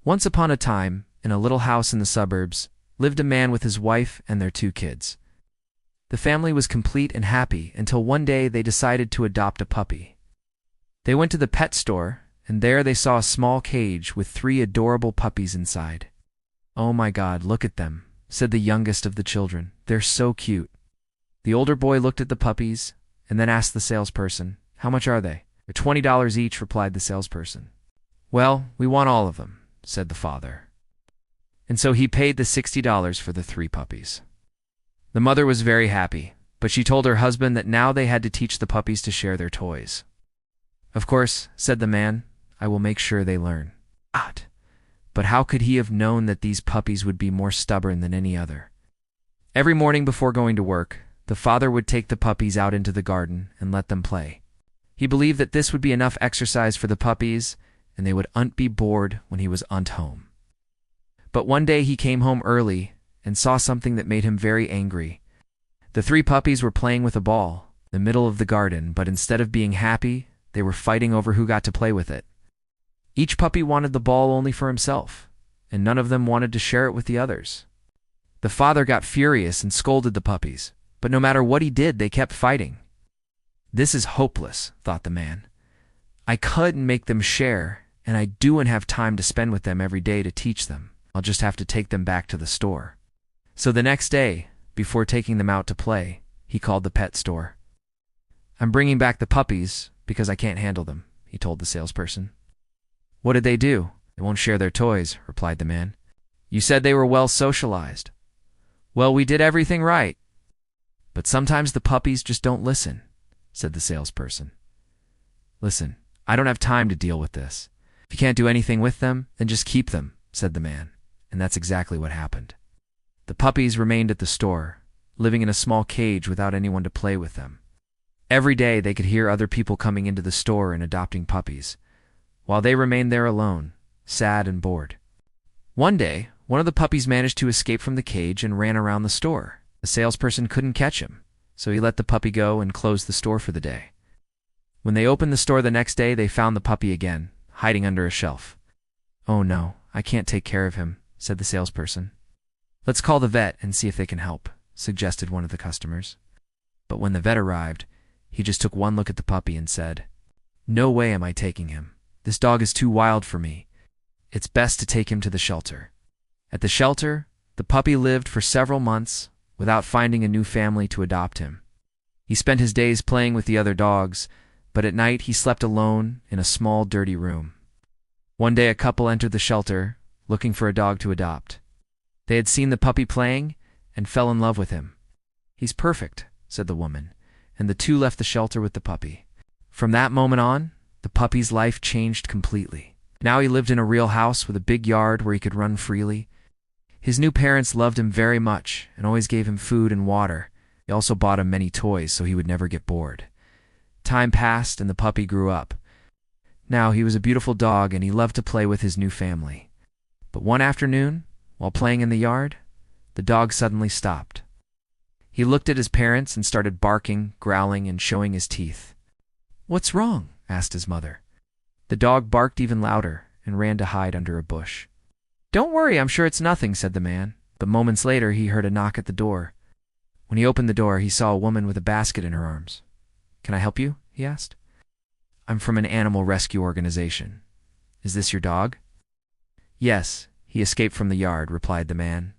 Once upon a time, in a little house in the suburbs, lived a man with his wife and their 2 kids. The family was complete and happy until one day they decided to adopt a puppy. They went to the pet store, and there they saw a small cage with 3 adorable puppies inside. "Oh my God, look at them," said the youngest of the children. "They're so cute." The older boy looked at the puppies and then asked the salesperson, "How much are they?" "They're $20 each," replied the salesperson. "Well, we want all of them," said the father. And so he paid the $60 for the 3 puppies. The mother was very happy, but she told her husband that now they had to teach the puppies to share their toys. "Of course," said the man, "I will make sure they learn." But how could he have known that these puppies would be more stubborn than any other? Every morning before going to work, the father would take the puppies out into the garden and let them play. He believed that this would be enough exercise for the puppies, and they would be bored when he was home. But one day he came home early and saw something that made him very angry. The 3 puppies were playing with a ball in the middle of the garden, but instead of being happy, they were fighting over who got to play with it. Each puppy wanted the ball only for himself, and none of them wanted to share it with the others. The father got furious and scolded the puppies, but no matter what he did, they kept fighting. "This is hopeless," thought the man. "I couldn't make them share, and I don't have time to spend with them every day to teach them. I'll just have to take them back to the store." So the next day, before taking them out to play, he called the pet store. "I'm bringing back the puppies because I can't handle them," he told the salesperson. "What did they do?" "They won't share their toys," replied the man. "You said they were well socialized." "Well, we did everything right." "But sometimes the puppies just don't listen," said the salesperson. "Listen, I don't have time to deal with this. If you can't do anything with them, then just keep them," said the man. And that's exactly what happened. The puppies remained at the store, living in a small cage without anyone to play with them. Every day they could hear other people coming into the store and adopting puppies, while they remained there alone, sad and bored. One day, one of the puppies managed to escape from the cage and ran around the store. The salesperson couldn't catch him, so he let the puppy go and closed the store for the day. When they opened the store the next day, they found the puppy again, hiding under a shelf. "Oh no, I can't take care of him," said the salesperson. "Let's call the vet and see if they can help," suggested one of the customers. But when the vet arrived, he just took one look at the puppy and said, "No way am I taking him. This dog is too wild for me. It's best to take him to the shelter." At the shelter, the puppy lived for several months without finding a new family to adopt him. He spent his days playing with the other dogs, but at night he slept alone in a small, dirty room. One day a couple entered the shelter, looking for a dog to adopt. They had seen the puppy playing and fell in love with him. "He's perfect," said the woman, and the 2 left the shelter with the puppy. From that moment on, the puppy's life changed completely. Now he lived in a real house with a big yard where he could run freely. His new parents loved him very much and always gave him food and water. They also bought him many toys so he would never get bored. Time passed and the puppy grew up. Now he was a beautiful dog and he loved to play with his new family. But one afternoon, while playing in the yard, the dog suddenly stopped. He looked at his parents and started barking, growling, and showing his teeth. "What's wrong?" asked his mother. The dog barked even louder and ran to hide under a bush. "Don't worry, I'm sure it's nothing," said the man. But moments later he heard a knock at the door. When he opened the door, he saw a woman with a basket in her arms. "Can I help you?" he asked. "I'm from an animal rescue organization. Is this your dog?" "Yes, he escaped from the yard," replied the man.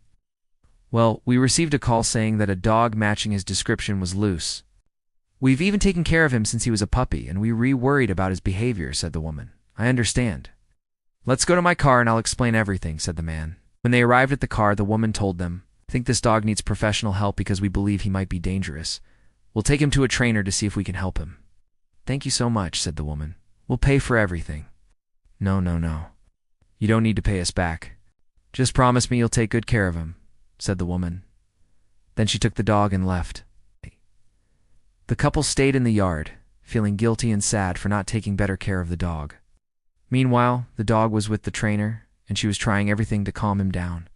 "Well, we received a call saying that a dog matching his description was loose. We've even taken care of him since he was a puppy, and we worried about his behavior," said the woman. "I understand. Let's go to my car and I'll explain everything," said the man. When they arrived at the car, the woman told them, "I think this dog needs professional help because we believe he might be dangerous. We'll take him to a trainer to see if we can help him." "Thank you so much," said the woman. "We'll pay for everything." No. You don't need to pay us back. Just promise me you'll take good care of him," said the woman. Then she took the dog and left. The couple stayed in the yard, feeling guilty and sad for not taking better care of the dog. Meanwhile, the dog was with the trainer, and she was trying everything to calm him down.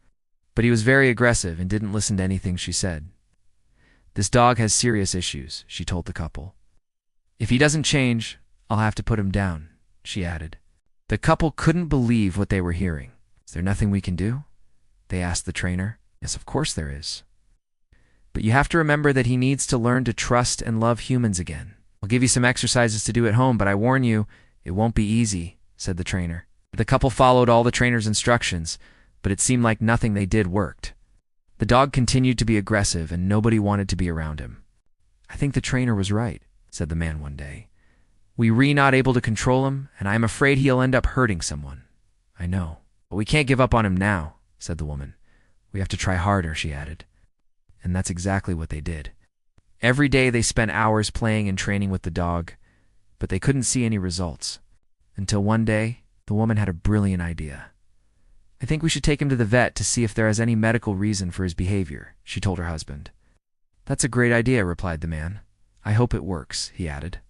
But he was very aggressive and didn't listen to anything she said. "This dog has serious issues," she told the couple. "If he doesn't change, I'll have to put him down," she added. The couple couldn't believe what they were hearing. Is there nothing we can do? They asked the trainer. Yes, of course there is. But you have to remember that he needs to learn to trust and love humans again. I'll give you some exercises to do at home, but I warn you, it won't be easy, said the trainer. The couple followed all the trainer's instructions, but it seemed like nothing they did worked. The dog continued to be aggressive, and nobody wanted to be around him. I think the trainer was right, said the man one day. We're not able to control him, and I'm afraid he'll end up hurting someone. I know, but we can't give up on him now, said the woman. We have to try harder, she added. And that's exactly what they did. Every day they spent hours playing and training with the dog, but they couldn't see any results. Until one day, the woman had a brilliant idea. I think we should take him to the vet to see if there is any medical reason for his behavior, she told her husband. That's a great idea, replied the man. I hope it works, he added.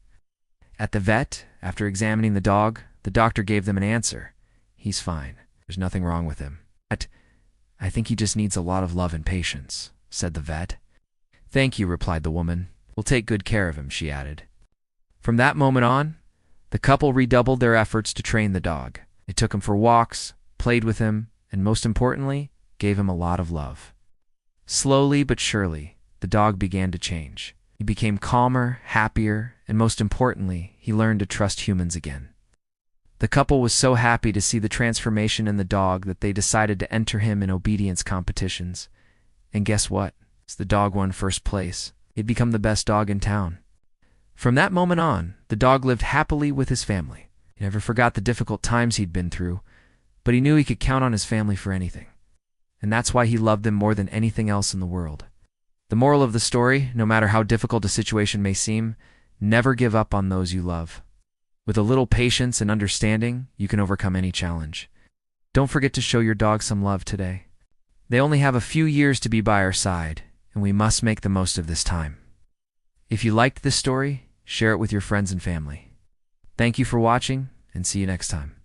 At the vet, after examining the dog, the doctor gave them an answer. He's fine. There's nothing wrong with him. I think he just needs a lot of love and patience, said the vet. Thank you, replied the woman. We'll take good care of him, she added. From that moment on, the couple redoubled their efforts to train the dog. They took him for walks, played with him, and most importantly, gave him a lot of love. Slowly but surely, the dog began to change. He became calmer, happier, and most importantly, he learned to trust humans again. The couple was so happy to see the transformation in the dog that they decided to enter him in obedience competitions. And guess what? As the dog won first place, he'd become the best dog in town. From that moment on, the dog lived happily with his family. He never forgot the difficult times he'd been through, but he knew he could count on his family for anything. And that's why he loved them more than anything else in the world. The moral of the story, no matter how difficult a situation may seem, never give up on those you love. With a little patience and understanding, you can overcome any challenge. Don't forget to show your dog some love today. They only have a few years to be by our side, and we must make the most of this time. If you liked this story, share it with your friends and family. Thank you for watching, and see you next time.